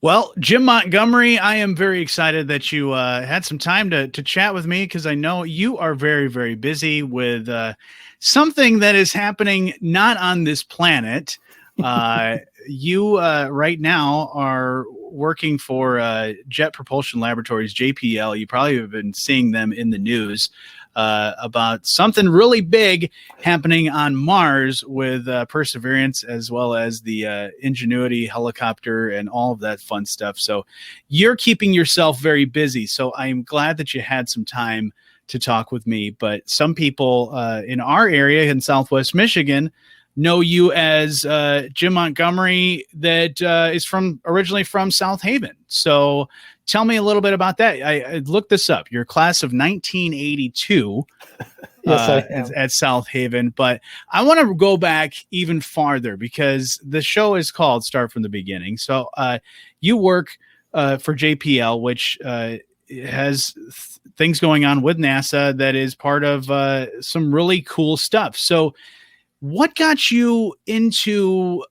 Well, Jim Montgomery, I am very excited that you had some time to chat with me because I know you are very, very busy with something that is happening not on this planet. You right now are working for Jet Propulsion Laboratories, JPL. You probably have been seeing them in the news about something really big happening on Mars with Perseverance, as well as the Ingenuity helicopter and all of that fun stuff. So you're keeping yourself very busy. So I'm glad that you had some time to talk with me. But some people in our area in Southwest Michigan know you as Jim Montgomery, that is originally from South Haven. So tell me a little bit about that. I looked this up. You're class of 1982 Yes, I am. at South Haven. But I want to go back even farther because the show is called Start from the Beginning. So you work for JPL, which has things going on with NASA that is part of some really cool stuff. So what got you into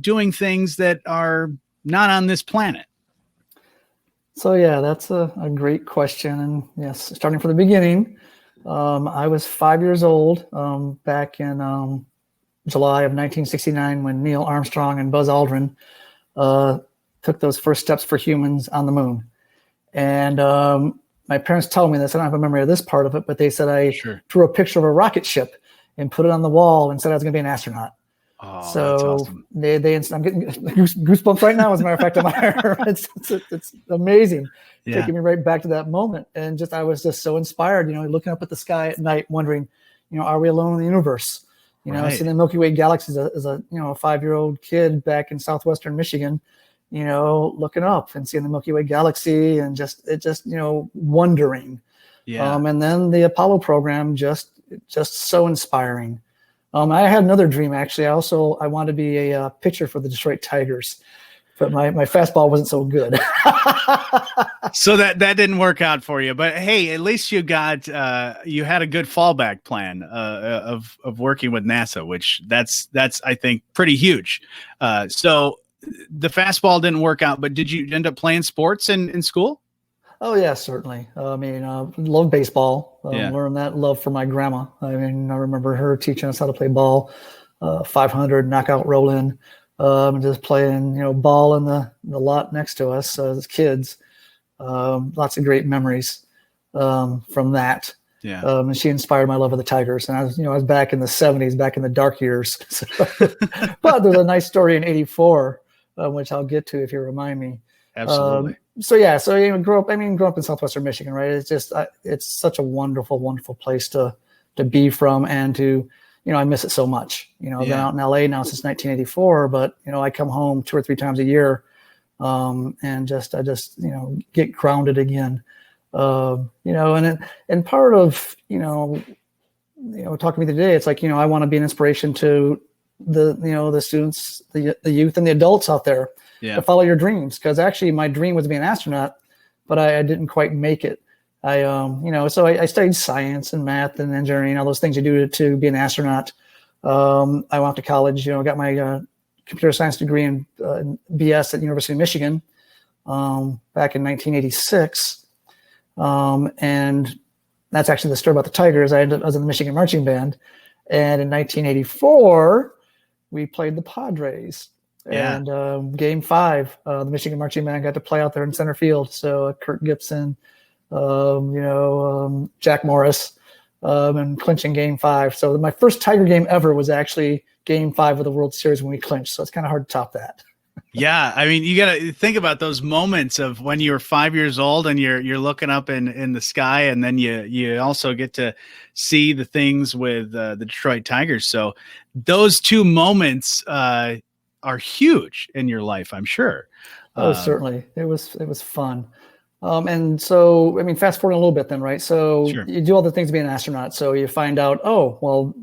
doing things that are not on this planet? So yeah, that's a great question. And yes, starting from the beginning, I was 5 years old back in July of 1969 when Neil Armstrong and Buzz Aldrin took those first steps for humans on the moon. And my parents told me this. I don't have a memory of this part of it, but they said I drew a picture of a rocket ship and put it on the wall and said I was going to be an astronaut. Oh, so that's awesome. I'm getting goosebumps right now, as a matter of fact, on my hair. It's amazing. Yeah. Taking me right back to that moment. And I was just so inspired, looking up at the sky at night, wondering, are we alone in the universe? Seeing the Milky Way galaxies as a 5-year-old kid back in southwestern Michigan, looking up and seeing the Milky Way galaxy and just wondering. Yeah. And then the Apollo program, just so inspiring. I had another dream, actually. I wanted to be a pitcher for the Detroit Tigers, but my fastball wasn't so good. So that didn't work out for you. But hey, at least you got you had a good fallback plan of working with NASA, which that's I think pretty huge. So the fastball didn't work out, but did you end up playing sports in school? Oh yeah, certainly. I mean, love baseball. Learned that love from my grandma. I mean, I remember her teaching us how to play ball, 500 knockout roll in, just playing, ball in the lot next to us as kids. Lots of great memories from that. Yeah. And she inspired my love of the Tigers. And I was back in the 70s, back in the dark years. But there's a nice story in '84, which I'll get to if you remind me. Absolutely. So grew up in southwestern Michigan, right? It's just it's such a wonderful, wonderful place to be from, and to I miss it so much. I've been out in LA now since 1984, but I come home 2 or 3 times a year, and I just get grounded again. And part of talking to me today, it's like I want to be an inspiration to the students, the youth, and the adults out there. Yeah. To follow your dreams, because actually my dream was to be an astronaut, but I didn't quite make it. So I studied science and math and engineering, all those things you do to be an astronaut. I went off to college, got my computer science degree in BS at the University of Michigan back in 1986. And that's actually the story about the Tigers. I was in the Michigan marching band, and in 1984 we played the Padres. Yeah. And Game 5, the Michigan marching band got to play out there in center field. So Kirk Gibson, Jack Morris, and clinching Game 5. So my first Tiger game ever was actually Game 5 of the World Series when we clinched. So it's kind of hard to top that. Yeah, I mean, you got to think about those moments of when you're 5 years old and you're looking up in the sky, and then you also get to see the things with the Detroit Tigers. So those two moments are huge in your life, I'm sure. Oh, certainly. It was fun. And so, I mean, fast forward a little bit then, right? So you do all the things to be an astronaut. So you find out, oh, well,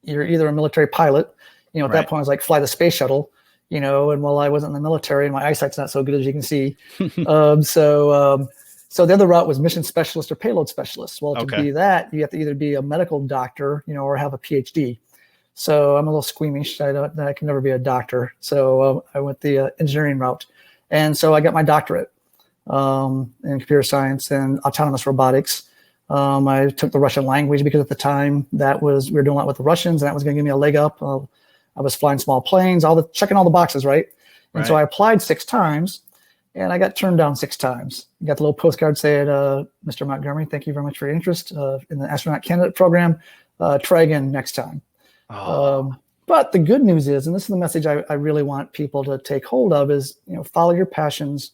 you're either a military pilot, at that point I was like, fly the space shuttle, and I wasn't in the military and my eyesight's not so good as you can see. So the other route was mission specialist or payload specialist. Well, to be that, you have to either be a medical doctor, or have a PhD. So I'm a little squeamish. I can never be a doctor. So I went the engineering route. And so I got my doctorate in computer science and autonomous robotics. I took the Russian language because at the time we were doing a lot with the Russians, and that was going to give me a leg up. I was flying small planes, checking all the boxes, right? And so I applied 6 times, and I got turned down 6 times. Got the little postcard saying, "Mr. Montgomery, thank you very much for your interest in the astronaut candidate program. Try again next time." But the good news is, and this is the message I really want people to take hold of, is, follow your passions,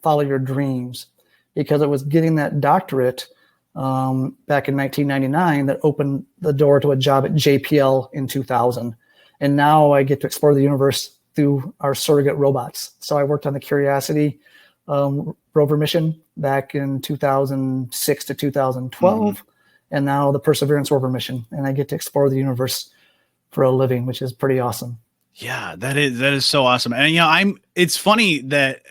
follow your dreams, because it was getting that doctorate back in 1999 that opened the door to a job at JPL in 2000. And now I get to explore the universe through our surrogate robots. So I worked on the Curiosity rover mission back in 2006 to 2012, and now the Perseverance rover mission. And I get to explore the universe for a living, which is pretty awesome. Yeah, that is so awesome. And it's funny that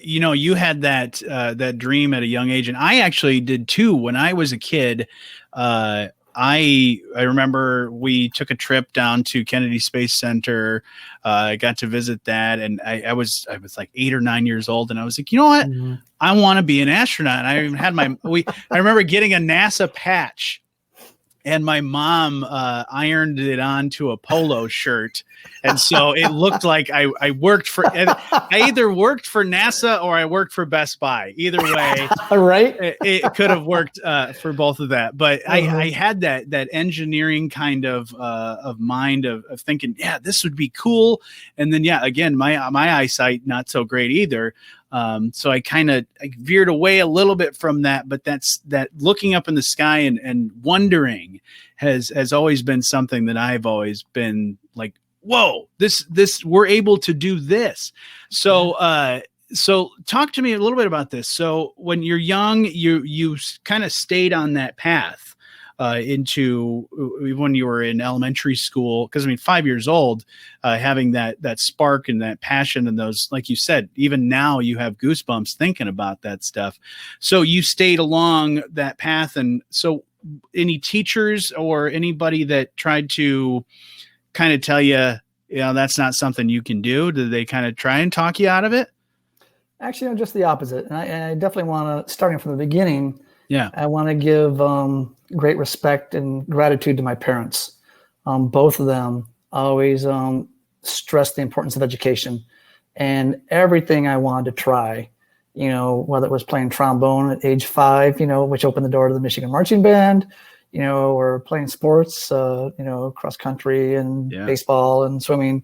you had that dream at a young age, and I actually did too. When I was a kid, I remember we took a trip down to Kennedy Space Center. I got to visit that, and I was like 8 or 9 years old, and I was like, you know what? I want to be an astronaut. And I even had I remember getting a NASA patch. And my mom ironed it onto a polo shirt. And so it looked like I worked for, I either worked for NASA or I worked for Best Buy. Either way, right? It could have worked for both of that. But I had that engineering kind of mind of thinking, yeah, this would be cool. And then, again, my eyesight, not so great either. So I veered away a little bit from that, but that's that looking up in the sky and wondering has always been something that I've always been like, whoa, this we're able to do this. So, so talk to me a little bit about this. So when you're young, you kind of stayed on that path. Into when you were in elementary school, because 5 years old, having that spark and that passion and those, like you said, even now you have goosebumps thinking about that stuff. So you stayed along that path. And so any teachers or anybody that tried to kind of tell you, that's not something you can do, did they kind of try and talk you out of it? Actually, I'm just the opposite. And I definitely want to, starting from the beginning, I want to give great respect and gratitude to my parents. Both of them always stressed the importance of education, and everything I wanted to try, whether it was playing trombone at age 5, which opened the door to the Michigan Marching Band, or playing sports, cross country and baseball and swimming,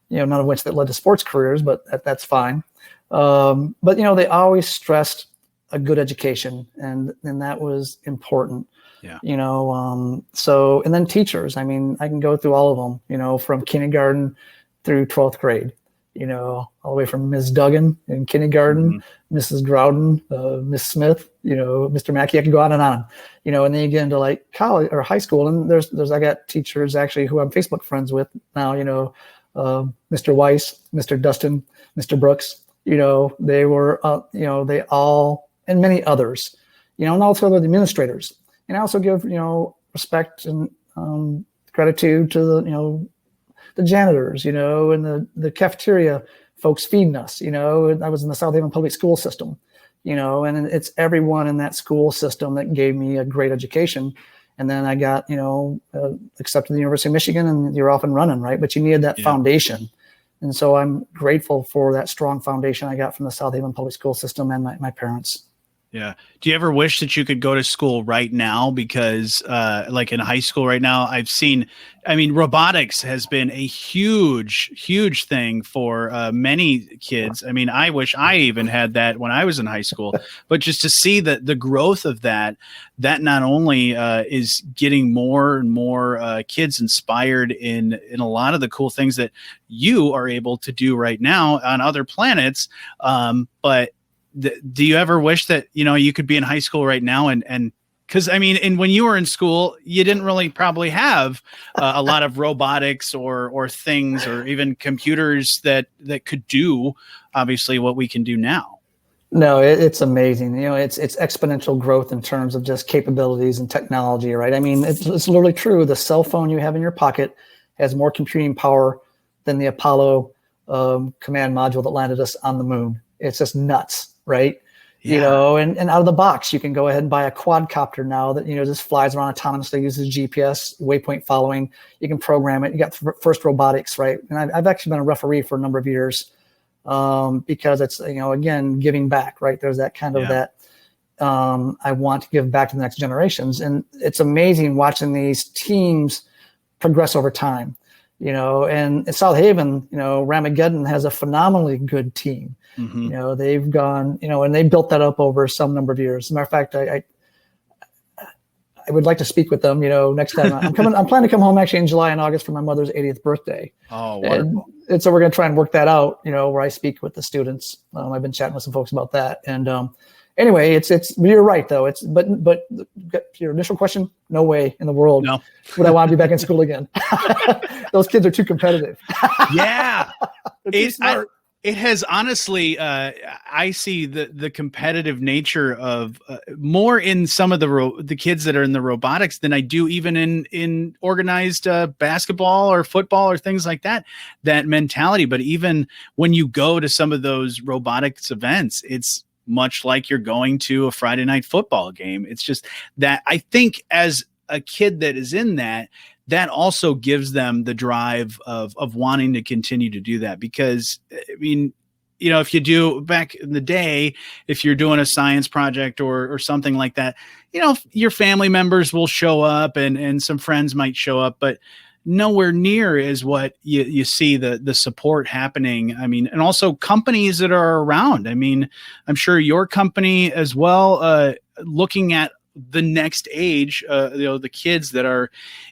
none of which that led to sports careers, but that's fine. But, they always stressed a good education, and that was important. So, and then teachers, I can go through all of them, from kindergarten through 12th grade, all the way from Ms. Duggan in kindergarten, Mrs. Grouden, Miss Smith, Mr. Mackey, I can go on, and then you get into like college or high school, and there's I got teachers actually who I'm Facebook friends with now, Mr. Weiss, Mr. Dustin, Mr. Brooks, they were, they all, and many others, and also the administrators. And I also give, respect and gratitude to the janitors, and the cafeteria folks feeding us. I was in the South Haven public school system, and it's everyone in that school system that gave me a great education. And then I got, accepted to the University of Michigan, and you're off and running, right? But you needed that foundation. And so I'm grateful for that strong foundation I got from the South Haven public school system and my parents. Yeah. Do you ever wish that you could go to school right now? Because like in high school right now, I've seen, robotics has been a huge, huge thing for many kids. I wish I even had that when I was in high school, but just to see the growth of that not only is getting more and more kids inspired in a lot of the cool things that you are able to do right now on other planets, but do you ever wish that, you could be in high school right now and because and when you were in school, you didn't really probably have a lot of robotics or things or even computers that could do obviously what we can do now. No, it's amazing. It's exponential growth in terms of just capabilities and technology, right? It's literally true. The cell phone you have in your pocket has more computing power than the Apollo command module that landed us on the moon. It's just nuts, right? Yeah. And out of the box, you can go ahead and buy a quadcopter now that, just flies around autonomously, uses GPS, waypoint following. You can program it. You got FIRST Robotics, right? And I've actually been a referee for a number of years because it's, again, giving back, right? There's that kind of that I want to give back to the next generations. And it's amazing watching these teams progress over time, and in South Haven, Ramageddon has a phenomenally good team. Mm-hmm. They've gone, and they built that up over some number of years. As a matter of fact, I would like to speak with them, next time. I'm planning to come home actually in July and August for my mother's 80th birthday. Oh, wonderful. And so we're going to try and work that out, where I speak with the students. I've been chatting with some folks about that. And anyway, it's you're right though. But your initial question, no way in the world No. would I want to be back in school again. Those kids are too competitive. Yeah. They're too smart. It has honestly, I see the competitive nature of more in some of the kids that are in the robotics than I do even in organized basketball or football or things like that mentality. But even when you go to some of those robotics events, it's much like you're going to a Friday night football game. It's just that I think as a kid that is in that also gives them the drive of wanting to continue to do that. Because I mean, if you do back in the day, if you're doing a science project or something like that, your family members will show up and some friends might show up, but nowhere near is what you see the support happening. I mean, and also companies that are around. I mean, I'm sure your company as well, looking at the next age, the kids that are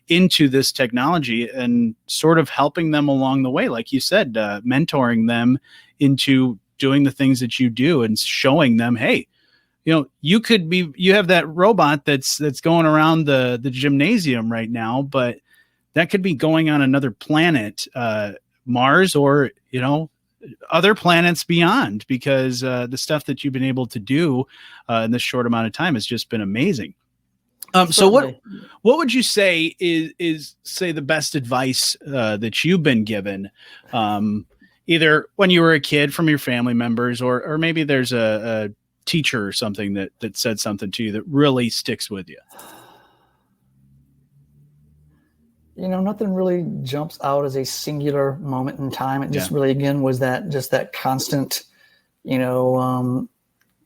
into this technology and sort of helping them along the way, like you said, mentoring them into doing the things that you do and showing them, hey, you have that robot that's going around the gymnasium right now, but that could be going on another planet, Mars, or, other planets beyond, because the stuff that you've been able to do in this short amount of time has just been amazing. So what would you say is the best advice that you've been given, either when you were a kid from your family members, or maybe there's a teacher or something that said something to you that really sticks with you? Nothing really jumps out as a singular moment in time. It just really, again, was that constant,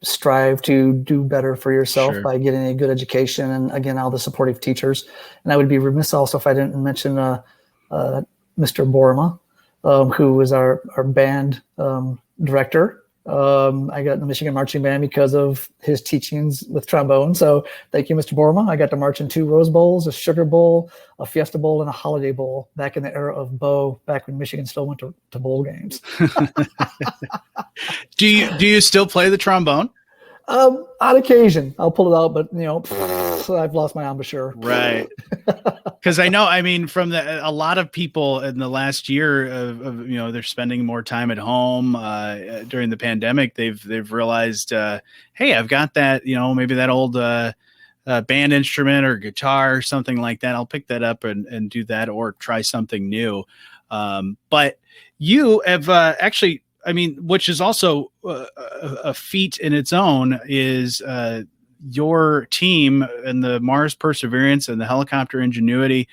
strive to do better for yourself by getting a good education. And again, all the supportive teachers. And I would be remiss also if I didn't mention Mr. Borma, who was our band director. I got in the Michigan Marching Band because of his teachings with trombone. So thank you, Mr. Borma. I got to march in 2 Rose Bowls, a Sugar Bowl, a Fiesta Bowl, and a Holiday Bowl back in the era of Bo, back when Michigan still went to bowl games. Do you still play the trombone? On occasion, I'll pull it out, but I've lost my embouchure. Right. Because I know, from a lot of people in the last year of they're spending more time at home during the pandemic. They've realized, hey, I've got that, maybe that old band instrument or guitar or something like that. I'll pick that up and do that, or try something new. But you have actually, which is also a feat in its own, is your team and the Mars Perseverance and the helicopter Ingenuity.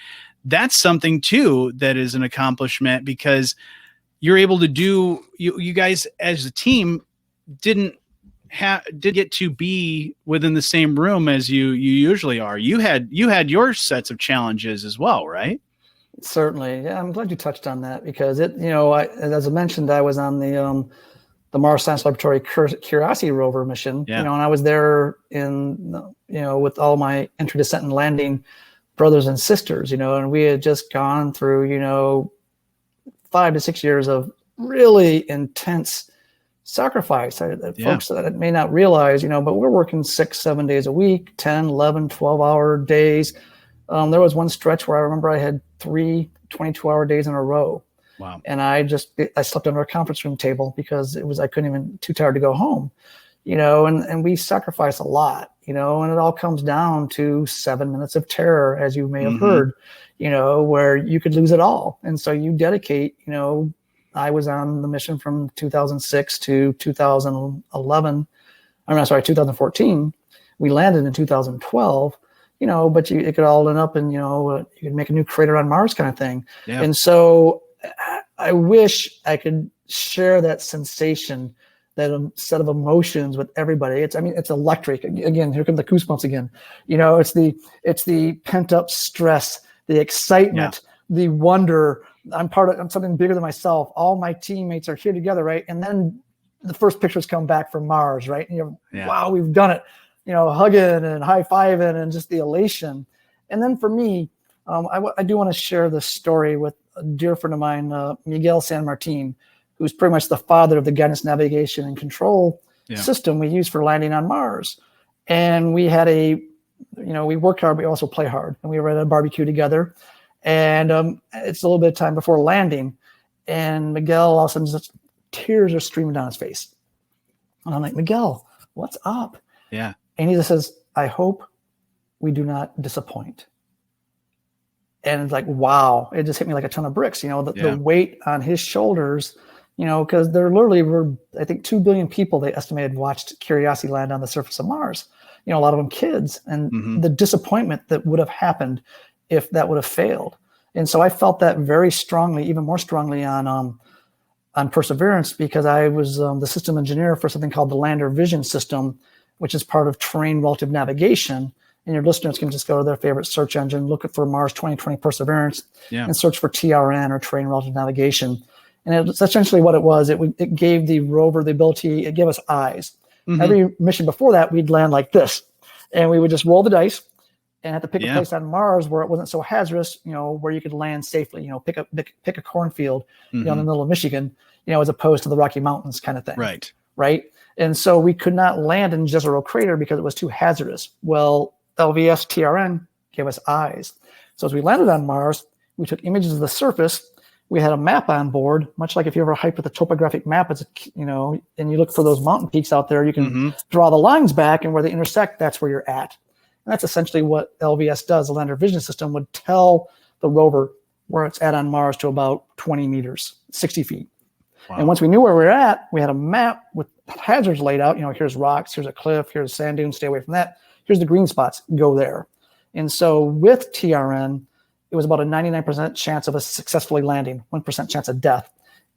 That's something too that is an accomplishment, because you're able to do, you guys as a team did get to be within the same room as you usually are. You had your sets of challenges as well, right? Certainly. Yeah, I'm glad you touched on that, because as I mentioned, I was on the Mars Science Laboratory Curiosity rover mission, and I was there with all my entry, descent, and landing brothers and sisters, and we had just gone through, 5 to 6 years of really intense sacrifice. Folks that may not realize, but we're working 6-7 days a week, 10, 11, 12-hour days. There was one stretch where I remember I had 3 22-hour days in a row. Wow. And I slept under a conference room table because I couldn't even, too tired to go home, and we sacrifice a lot, and it all comes down to 7 minutes of terror, as you may have heard, where you could lose it all. And so you dedicate, I was on the mission from 2006 to 2011. I'm sorry, 2014. We landed in 2012. But it could all end up in, you could make a new crater on Mars kind of thing. Yeah. And so I wish I could share that sensation, that set of emotions with everybody. It's electric. Again, here come the goosebumps again. It's the pent up stress, the excitement, the wonder. I'm part of something bigger than myself. All my teammates are here together, right? And then the first pictures come back from Mars, right? And wow, we've done it. Hugging and high-fiving and just the elation. And then for me, I do want to share this story with a dear friend of mine, Miguel San Martin, who's pretty much the father of the guidance, navigation, and control system we use for landing on Mars. And we had we worked hard, but we also play hard. And we were at a barbecue together. And it's a little bit of time before landing. And Miguel, all of a sudden, just tears are streaming down his face. And I'm like, Miguel, what's up? Yeah. And he just says, I hope we do not disappoint. And it's like, wow, it just hit me like a ton of bricks, the weight on his shoulders, because there literally were, I think, 2 billion people they estimated watched Curiosity land on the surface of Mars, a lot of them kids, and the disappointment that would have happened if that would have failed. And so I felt that very strongly, even more strongly on Perseverance, because I was the system engineer for something called the Lander Vision System, which is part of terrain relative navigation. And your listeners can just go to their favorite search engine, look for Mars 2020 Perseverance, and search for TRN, or terrain relative navigation. And it's essentially what it was. It gave the rover the ability, it gave us eyes. Every mission before that, we'd land like this. And we would just roll the dice and have to pick a place on Mars where it wasn't so hazardous, where you could land safely, pick a cornfield, in the middle of Michigan, as opposed to the Rocky Mountains kind of thing. Right. And so we could not land in Jezero Crater because it was too hazardous. Well, LVS TRN gave us eyes. So as we landed on Mars, we took images of the surface. We had a map on board, much like if you ever hike with a topographic map, and you look for those mountain peaks out there, you can draw the lines back, and where they intersect, that's where you're at. And that's essentially what LVS does. The Lander Vision System would tell the rover where it's at on Mars to about 20 meters, 60 feet. Wow. And once we knew where we were at, we had a map with hazards laid out. Here's rocks, here's a cliff, here's a sand dune, stay away from that. Here's the green spots, go there. And so with TRN, it was about a 99% chance of us successfully landing, 1% chance of death.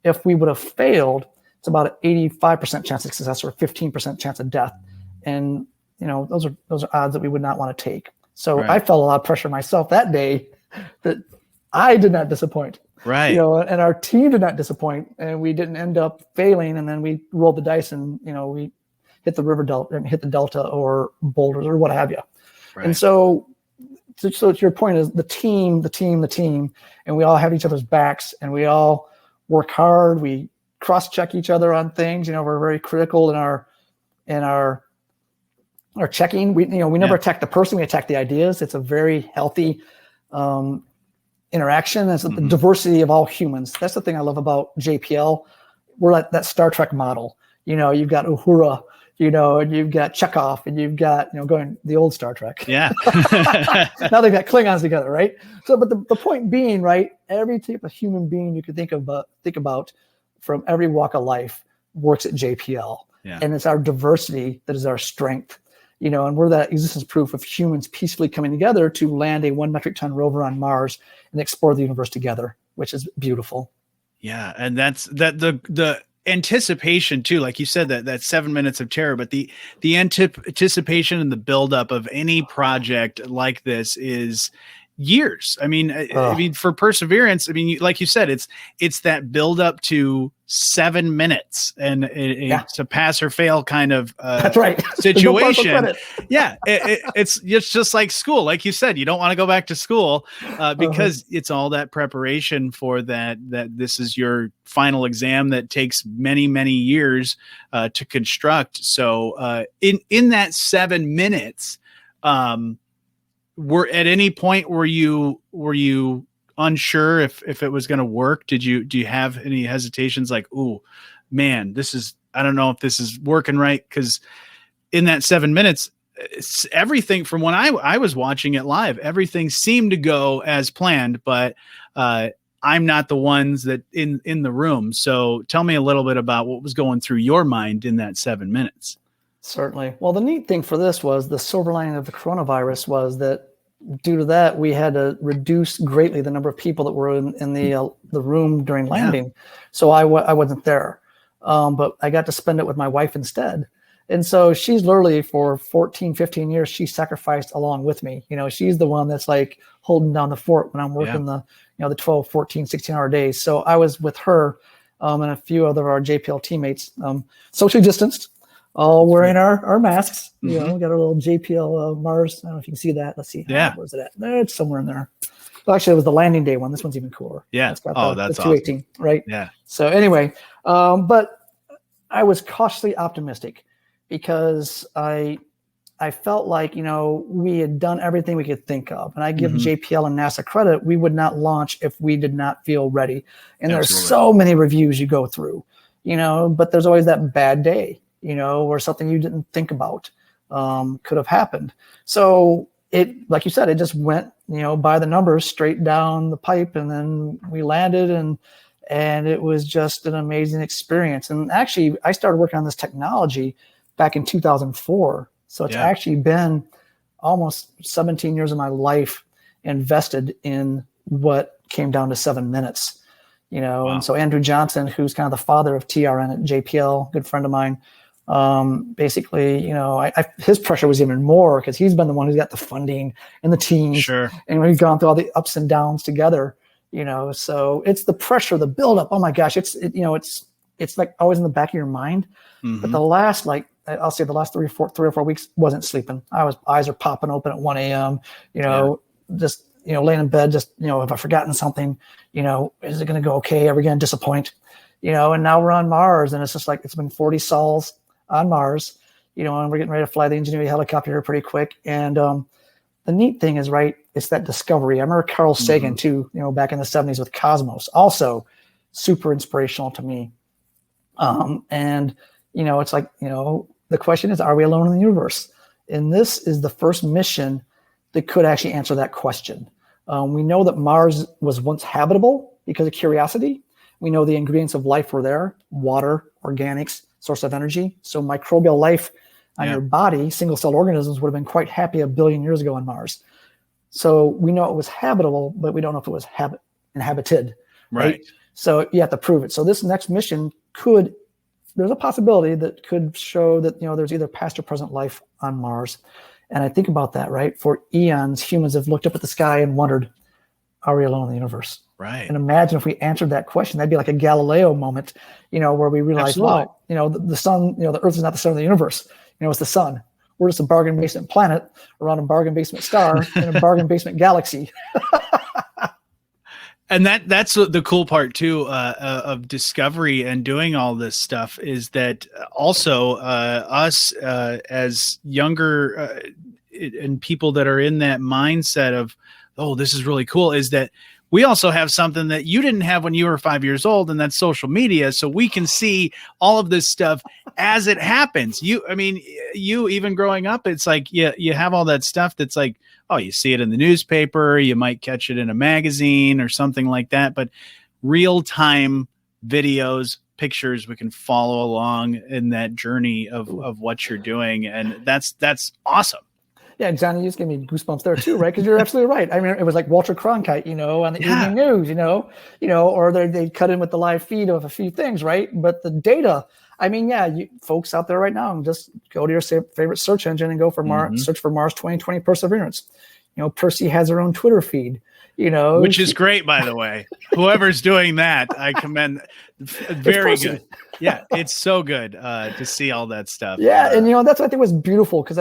If we would have failed, it's about an 85% chance of success, or 15% chance of death. And those are odds that we would not want to take. So I felt a lot of pressure myself that day that I did not disappoint. Right. And our team did not disappoint, and we didn't end up failing. And then we rolled the dice, and we hit the river delta and hit the delta or boulders or what have you. Right. And so to your point is the team, and we all have each other's backs, and we all work hard. We cross-check each other on things. We're very critical in our checking. We never attack the person, we attack the ideas. It's a very healthy interaction. It's the diversity of all humans. That's the thing I love about JPL. We're like that Star Trek model. You've got Uhura, and you've got Chekhov, and you've got, going the old Star Trek. Yeah. Now they've got Klingons together, right? So, but the point being, right, every type of human being you could think about from every walk of life works at JPL. Yeah. And it's our diversity that is our strength. And we're that existence proof of humans peacefully coming together to land a 1 metric ton rover on Mars and explore the universe together, which is beautiful. Yeah. And that's the anticipation too, like you said, that 7 minutes of terror, but the anticipation and the buildup of any project like this is years. I mean, for Perseverance, like you said, it's that buildup to 7 minutes and it's a pass or fail kind of that's right. situation. Yeah, it's just like school. Like you said, you don't want to go back to school because it's all that preparation for that this is your final exam that takes many, many years to construct. So in that 7 minutes, were at any point were you unsure if it was going to work? Do you have any hesitations like, oh man, I don't know if this is working right? Because in that 7 minutes, everything from when I was watching it live, everything seemed to go as planned, but I'm not the ones that in the room. So tell me a little bit about what was going through your mind in that 7 minutes. Certainly. Well, the neat thing for this was the silver lining of the coronavirus was that due to that, we had to reduce greatly the number of people that were in the room during landing. Yeah. So I wasn't there, but I got to spend it with my wife instead. And so she's literally for 14, 15 years, she sacrificed along with me. She's the one that's like holding down the fort when I'm working the 12, 14, 16-hour days. So I was with her and a few other of our JPL teammates, socially distanced, all wearing our masks. We got a little JPL Mars. I don't know if you can see that. Let's see. Yeah. Where's it at? It's somewhere in there. Well, actually, it was the landing day one. This one's even cooler. Yeah. It's got that's the 218, awesome. Right? Yeah. So anyway, but I was cautiously optimistic because I felt like, we had done everything we could think of. And I give JPL and NASA credit. We would not launch if we did not feel ready. And there's so many reviews you go through, but there's always that bad day, or something you didn't think about could have happened. So it, like you said, it just went, by the numbers straight down the pipe. And then we landed and it was just an amazing experience. And actually, I started working on this technology back in 2004. So it's actually been almost 17 years of my life invested in what came down to 7 minutes, Wow. And so Andrew Johnson, who's kind of the father of TRN at JPL, good friend of mine, basically, his pressure was even more because he's been the one who's got the funding and the teams. Sure. And we've gone through all the ups and downs together, so it's the pressure, the buildup. Oh my gosh, it's like always in the back of your mind. But the last, I'll say the last 3 or 4 weeks wasn't sleeping. Eyes are popping open at 1 a.m., just, laying in bed, just, have I forgotten something, is it going to go okay? Are we going to disappoint? And now we're on Mars and it's just like, it's been 40 sols on Mars, and we're getting ready to fly the Ingenuity helicopter here pretty quick. And the neat thing is, right, it's that discovery. I remember Carl Sagan too, back in the 70s with Cosmos, also super inspirational to me. And, it's like, the question is, are we alone in the universe? And this is the first mission that could actually answer that question. We know that Mars was once habitable because of curiosity. We know the ingredients of life were there: water, organics, source of energy. So microbial life on your body, single-celled organisms, would have been quite happy 1 billion years ago on Mars. So we know it was habitable, but we don't know if it was inhabited. Right? So you have to prove it. So this next mission there's a possibility that could show that, there's either past or present life on Mars. And I think about that, right? For eons, humans have looked up at the sky and wondered, are we alone in the universe? Right. And imagine if we answered that question, that'd be like a Galileo moment, where we realize, wow, the sun, the Earth is not the center of the universe. It's the sun. We're just a bargain basement planet around a bargain basement star in a bargain basement galaxy. And that's the cool part too of discovery and doing all this stuff is that also us as younger and people that are in that mindset of, oh, this is really cool, is that we also have something that you didn't have when you were 5 years old, and that's social media. So we can see all of this stuff as it happens. You even growing up, it's like you have all that stuff that's like, oh, you see it in the newspaper, you might catch it in a magazine or something like that, but real-time videos, pictures, we can follow along in that journey of what you're doing, and that's awesome. Yeah, Johnny, you just gave me goosebumps there too, right? Because you're absolutely right. I mean, it was like Walter Cronkite, on the evening news, or they cut in with the live feed of a few things, right? But the data, you folks out there right now, just go to your favorite search engine and go for Mars, search for Mars 2020 Perseverance. Percy has her own Twitter feed, which is great, by the way. Whoever's doing that, I commend. Very good. Yeah, it's so good to see all that stuff. Yeah, and that's what I think was beautiful because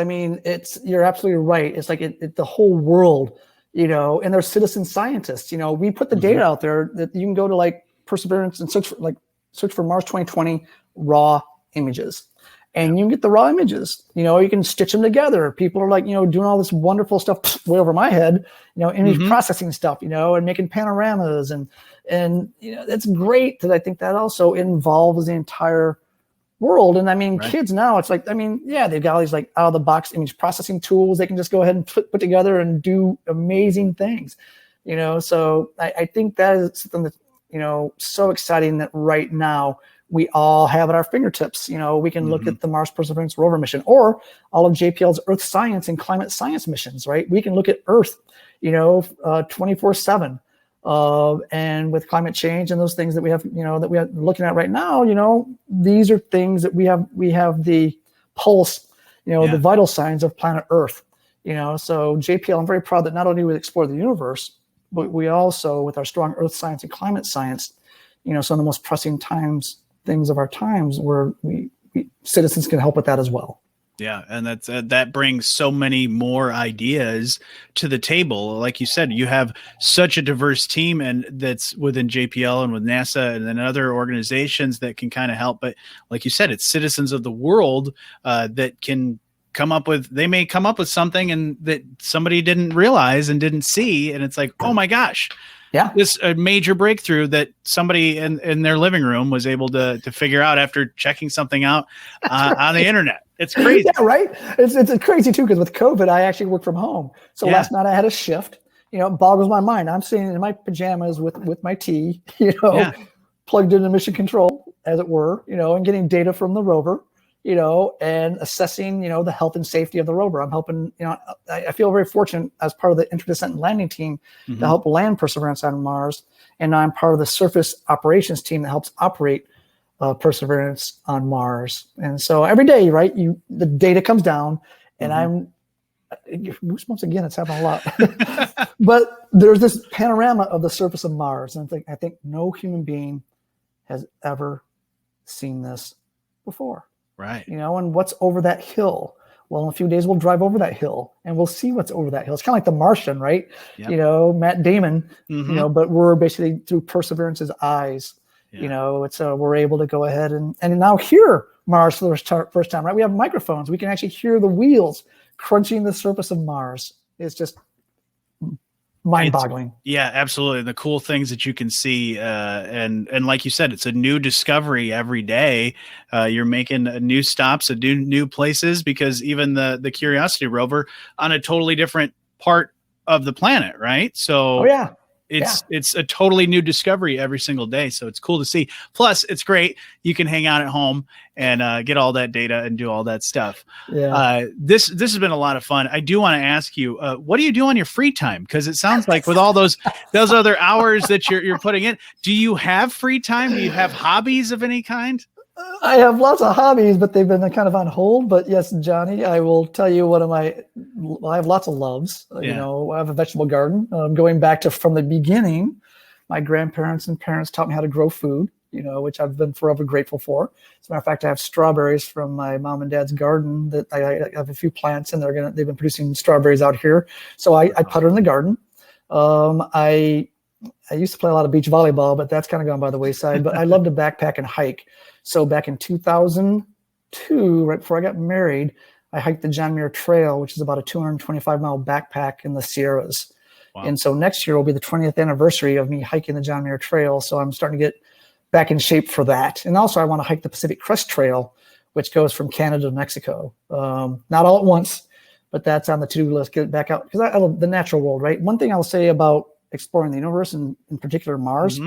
you're absolutely right. It's like the whole world, and there's citizen scientists. We put the data out there that you can go to like Perseverance and search for Mars 2020 raw images. And you can get the raw images, you can stitch them together. People are like, doing all this wonderful stuff way over my head, image processing stuff, and making panoramas and it's great that I think that also involves the entire world. And kids now, it's like, they've got all these like out of the box image processing tools. They can just go ahead and put together and do amazing things. So I think that is something that, so exciting that right now we all have at our fingertips. We can look at the Mars Perseverance rover mission, or all of JPL's Earth science and climate science missions, right? We can look at Earth, 24/7. And with climate change and those things that we have, that we are looking at right now, these are things that we have the pulse, the vital signs of planet Earth, so JPL, I'm very proud that not only do we explore the universe, but we also, with our strong Earth science and climate science, some of the most pressing things of our times where we citizens can help with that as well. Yeah, and that brings so many more ideas to the table. Like you said, you have such a diverse team, and that's within JPL and with NASA and then other organizations that can kind of help. But like you said, it's citizens of the world that can they may come up with something and that somebody didn't realize and didn't see, and it's like, oh my gosh. Yeah, this a major breakthrough that somebody in their living room was able to figure out after checking something out on the internet. It's crazy. Yeah, right. It's crazy too, because with COVID, I actually work from home. So last night I had a shift. It boggles my mind. I'm sitting in my pajamas with my tea, plugged into mission control, as it were, and getting data from the rover, and assessing, the health and safety of the rover. I'm helping, I feel very fortunate as part of the interdescent landing team to help land Perseverance on Mars. And I'm part of the surface operations team that helps operate Perseverance on Mars. And so every day, right, the data comes down, and once again, it's happening a lot. But there's this panorama of the surface of Mars. And I think no human being has ever seen this before. Right. And what's over that hill? Well, in a few days, we'll drive over that hill and we'll see what's over that hill. It's kind of like The Martian, right? Yep. Matt Damon, but we're basically through Perseverance's eyes, it's we're able to go ahead and now hear Mars for the first time, right? We have microphones. We can actually hear the wheels crunching the surface of Mars. It's just mind-boggling. Yeah, absolutely. The cool things that you can see, and like you said, it's a new discovery every day. You're making new stops at new places, because even the Curiosity rover on a totally different part of the planet, right? So it's a totally new discovery every single day. So it's cool to see. Plus, it's great. You can hang out at home and get all that data and do all that stuff. Yeah. This has been a lot of fun. I do want to ask you, what do you do on your free time? Because it sounds like with all those other hours that you're putting in, do you have free time? Do you have hobbies of any kind? I have lots of hobbies, but they've been kind of on hold. But yes, Johnny, I will tell you I have lots of loves. I have a vegetable garden. Going back from the beginning, my grandparents and parents taught me how to grow food, which I've been forever grateful for. As a matter of fact, I have strawberries from my mom and dad's garden that I have a few plants, and they've been producing strawberries out here. So I putter in the garden. I used to play a lot of beach volleyball, but that's kind of gone by the wayside. But I love to backpack and hike. So back in 2002, right before I got married, I hiked the John Muir Trail, which is about a 225-mile backpack in the Sierras. Wow. And so next year will be the 20th anniversary of me hiking the John Muir Trail. So I'm starting to get back in shape for that. And also I want to hike the Pacific Crest Trail, which goes from Canada to Mexico. Not all at once, but that's on the to-do list. Get back out, because I love the natural world, right? One thing I'll say about exploring the universe, and in particular Mars,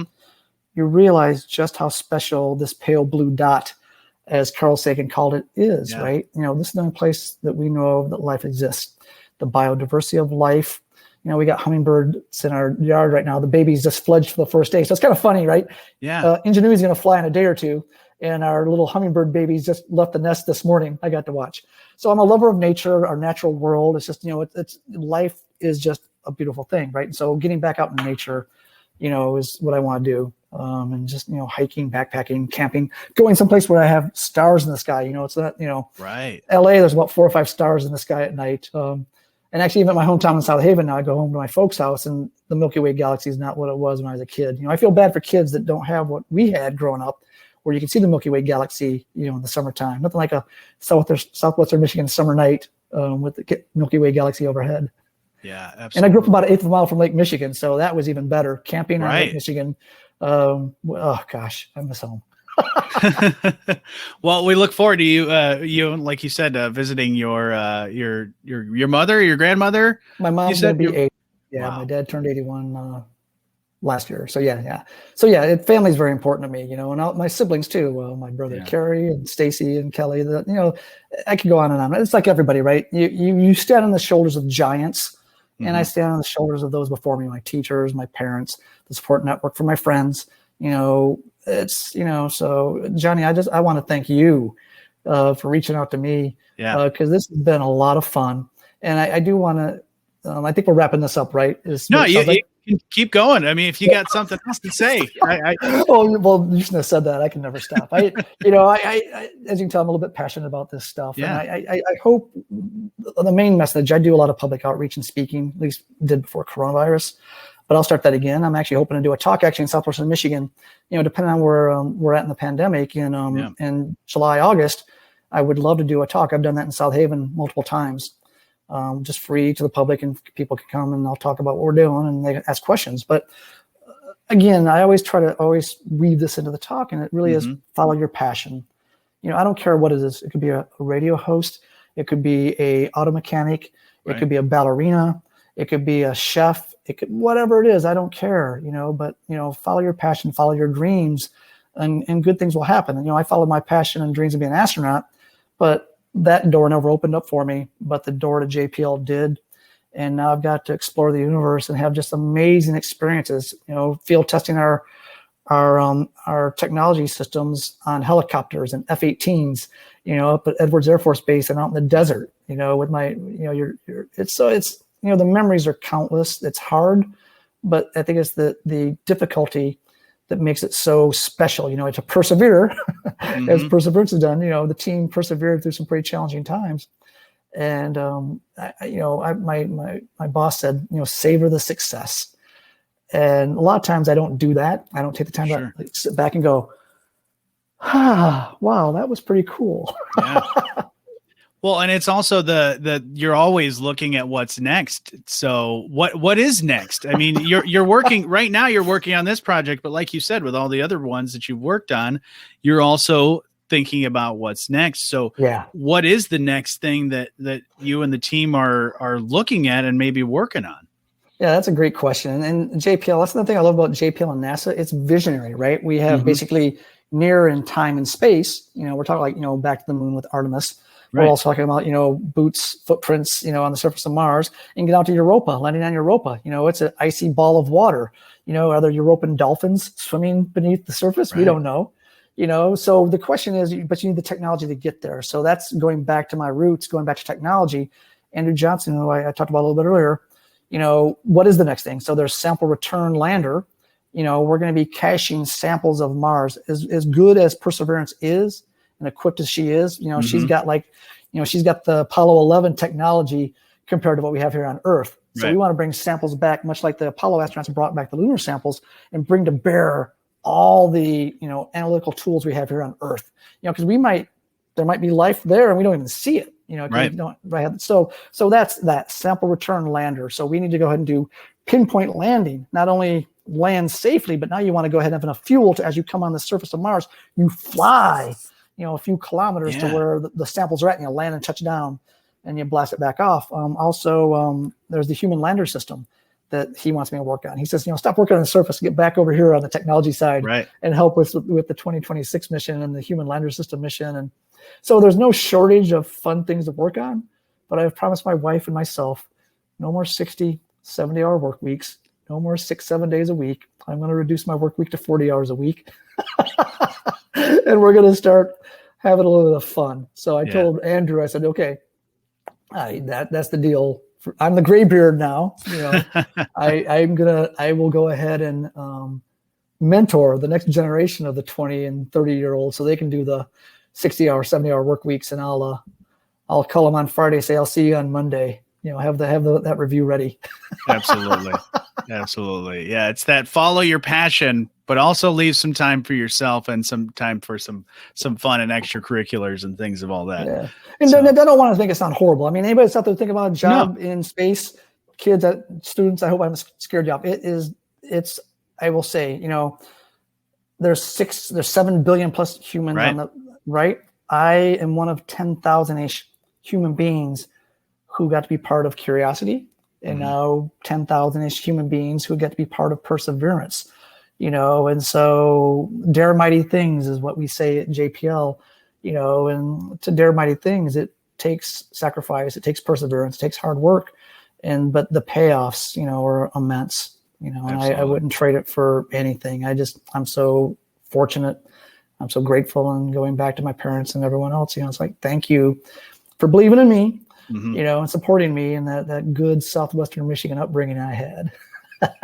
you realize just how special this pale blue dot, as Carl Sagan called it, is, right? This is the only place that we know of that life exists. The biodiversity of life. We got hummingbirds in our yard right now. The babies just fledged for the first day. So it's kind of funny, right? Yeah. Ingenuity is going to fly in a day or two. And our little hummingbird babies just left the nest this morning. I got to watch. So I'm a lover of nature, our natural world. It's just, it's life is just a beautiful thing, right? And so getting back out in nature, is what I want to do. And just, hiking, backpacking, camping, going someplace where I have stars in the sky. It's not, right. LA, there's about 4 or 5 stars in the sky at night. And actually, even at my hometown in South Haven now, I go home to my folks' house, and the Milky Way galaxy is not what it was when I was a kid. I feel bad for kids that don't have what we had growing up, where you can see the Milky Way galaxy, in the summertime. Nothing like a southwestern Michigan summer night with the Milky Way galaxy overhead. Yeah, absolutely. And I grew up about an eighth of a mile from Lake Michigan, so that was even better. Camping on Lake Michigan. Oh gosh, I miss home. Well, we look forward to you. Like you said, visiting your mother, your grandmother. My mom's going to be 8. Yeah, my Wow. dad turned 81 last year. So yeah. So yeah, family is very important to me, and my siblings too. My brother Yeah. Carrie and Stacy and Kelly. I could go on and on. It's like everybody, right? You stand on the shoulders of giants, and I Hmm. stand on the shoulders of those before me, my teachers, my parents, the support network for my friends. So Johnny, I want to thank you for reaching out to me Yeah. because this has been a lot of fun, and I do want to. I think we're wrapping this up, right? Is what No, it you, sounds you like. can keep going. I mean, if you got something else to say, Oh, well, you shouldn't have said that. I can never stop. I as you can tell, I'm a little bit passionate about this stuff, and yeah. I hope the main message. I do a lot of public outreach and speaking, at least did before coronavirus, but I'll start that again. I'm actually hoping to do a talk actually in Southwestern Michigan. Depending on where we're at in the pandemic, in July, August, I would love to do a talk. I've done that in South Haven multiple times. Just free to the public, and people can come and I'll talk about what we're doing and they ask questions. But again, I always try to weave this into the talk, and it really is follow your passion. I don't care what it is. It could be a radio host. It could be a auto mechanic. It could be a ballerina. It could be a chef. It could, whatever it is, I don't care, but, follow your passion, follow your dreams, and good things will happen. And, I followed my passion and dreams of being an astronaut, but that door never opened up for me, but the door to JPL did. And now I've got to explore the universe and have just amazing experiences, field testing our technology systems on helicopters and F-18s, up at Edwards Air Force Base and out in the desert, with my, the memories are countless. It's hard, but I think it's the difficulty that makes it so special, to persevere as perseverance is done. The team persevered through some pretty challenging times. And, my boss said, savor the success. And a lot of times I don't do that. I don't take the time to sit back and go, wow, that was pretty cool. Yeah. Well, and it's also the you're always looking at what's next. So what is next? I mean, you're working right now, you're working on this project, but like you said, with all the other ones that you've worked on, you're also thinking about what's next. So what is the next thing that you and the team are looking at and maybe working on? Yeah, that's a great question. And JPL, that's the thing I love about JPL and NASA. It's visionary, right? We have basically near in time and space. We're talking like, back to the moon with Artemis. We're also talking about, boots, footprints, on the surface of Mars, and get out to Europa, landing on Europa. It's an icy ball of water. Are there European dolphins swimming beneath the surface? We don't know. So the question is, but you need the technology to get there. So that's going back to my roots, going back to technology. Andrew Johnson, who I talked about a little bit earlier, what is the next thing? So there's sample return lander. We're going to be caching samples of Mars. As good as Perseverance is and equipped as she is, she's got she's got the Apollo 11 technology compared to what we have here on Earth. So we want to bring samples back, much like the Apollo astronauts brought back the lunar samples, and bring to bear all the analytical tools we have here on Earth. Because there might be life there and we don't even see it. So that's that sample return lander. So we need to go ahead and do pinpoint landing, not only land safely, but now you want to go ahead and have enough fuel to, as you come on the surface of Mars, you fly, a few kilometers to where the samples are at, and you land and touch down and you blast it back off. There's the human lander system that he wants me to work on. He says, stop working on the surface, get back over here on the technology side and help with the 2026 mission and the human lander system mission. And so there's no shortage of fun things to work on, but I've promised my wife and myself, no more 60, 70-hour work weeks, no more 6-7 days a week. I'm going to reduce my work week to 40 hours a week. And we're going to start having a little bit of fun. So I told Andrew, I said, okay, that's the deal. I'm the graybeard now. I will go ahead and mentor the next generation of the 20 and 30-year-olds so they can do the 60-hour, 70-hour work weeks. And I'll call them on Friday, say, I'll see you on Monday. Have that review ready. Absolutely. Absolutely. Yeah. It's that follow your passion, but also leave some time for yourself and some time for some fun and extracurriculars and things of all that. Yeah. And I don't want to think it's not horrible. I mean, anybody that's out there thinking about a job in space, kids, students, I hope I'm scared you off. It's, I will say, there's 7 billion plus humans on the right. I am one of 10,000-ish human beings who got to be part of Curiosity, and now 10,000-ish human beings who get to be part of Perseverance, and so dare mighty things is what we say at JPL, and to dare mighty things, it takes sacrifice, it takes perseverance, it takes hard work, but the payoffs, are immense, and I wouldn't trade it for anything. I'm so fortunate. I'm so grateful. And going back to my parents and everyone else, it's like, thank you for believing in me, and supporting me in that good Southwestern Michigan upbringing I had.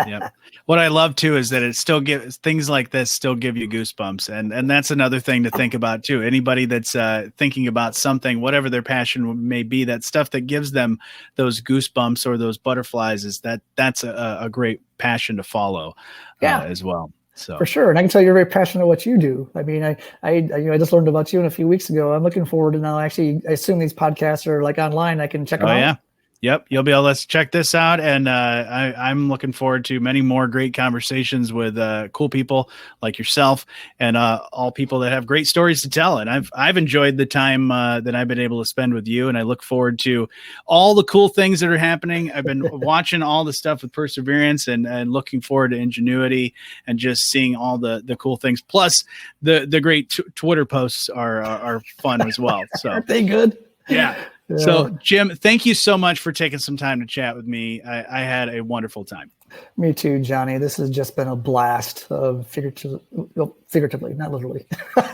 Yep. What I love too is that it still gives things like this still give you goosebumps. And that's another thing to think about too. Anybody that's thinking about something, whatever their passion may be, that stuff that gives them those goosebumps or those butterflies that's a great passion to follow as well. So for sure. And I can tell you're very passionate about what you do. I mean, I just learned about you a few weeks ago. I'm looking forward to now. Actually, I assume these podcasts are like online. I can check them out. Yeah. Yep. You'll be able to check this out. And I'm looking forward to many more great conversations with cool people like yourself and all people that have great stories to tell. And I've enjoyed the time that I've been able to spend with you. And I look forward to all the cool things that are happening. I've been watching all the stuff with Perseverance and looking forward to Ingenuity and just seeing all the cool things. Plus the great Twitter posts are fun as well. So aren't they good? Yeah. So, Jim, thank you so much for taking some time to chat with me. I had a wonderful time. Me too, Johnny. This has just been a blast, figuratively, not literally.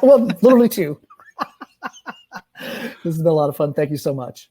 Well, literally too. This has been a lot of fun. Thank you so much.